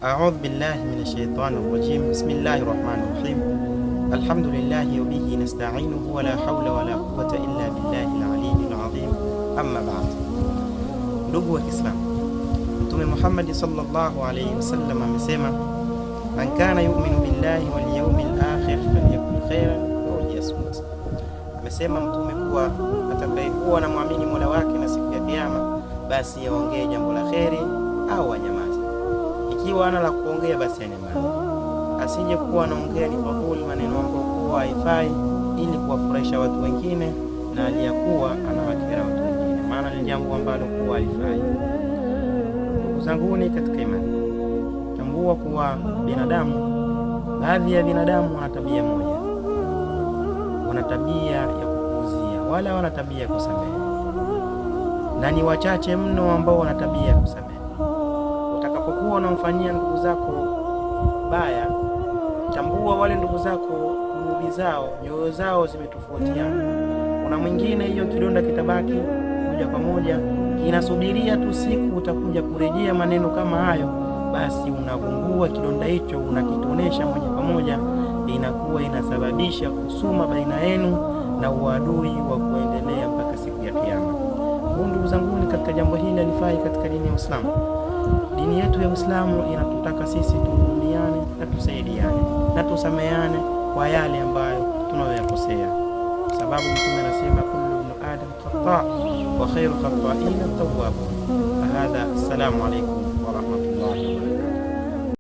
أعوذ بالله من الشيطان الرجيم. بسم الله الرحمن الرحيم. الحمد لله وبه نستعينه ولا حول ولا قوة إلا بالله العلي العظيم. أما بعد. Ndugu wa Kiislamu, Mtume Muhammad sallallahu alayhi wasallam amesema, man kana yu'minu billahi wal yawmil akhir falyakul khairan aw liyasmut. Amesema Mtume kuwa atakayekuwa na muamini Mola wake na siku ya Kiyama, basi aongee jambo la kheri au anyamaze. Ikiwa ana la kuongea basi anyamaze, asije kuwa anaongea ni fadhuli, maneno ambayo haifai ili kuwafurahisha watu wengine na aliyakuwa anawakera watu wengine, maana ni jambo ambalo kuwa halifai. Ndugu zanguni katika imani, tambua kuwa baadhi ya binadamu wana tabia moja, wana tabia ya kupuuzia, wala wana tabia ya kusamehe, na ni wachache mno ambao wana tabia ya kusamehe. Utakapokuwa unamfanyia ndugu zako baya, tambua wale ndugu zako kulubi zao, nyoyo zao zimetofautiana. Kuna mwingine hiyo kidonda kitabaki moja kwa moja, kinasubiria tu siku utakuja kurejea maneno kama hayo, basi unavumbua kidonda hicho, unakitonesha moja kwa moja, inakuwa inasababisha kusuma baina yenu na uadui wa kuendelea mpaka siku ya Kiyama. Ndugu zangu, katika jambo hili halifai katika dini ya Uislamu. Dini yetu ya Uislamu inatutaka sisi tuhurumiane na tusaidiane na tusameane kwa yale ambayo tunayoyakosea, kwa sababu Mtume anasema kullu ibn adam khata wa khairu khata'in at-tawwabun. Hadha, assalamu alaykum wa rahmatullahi.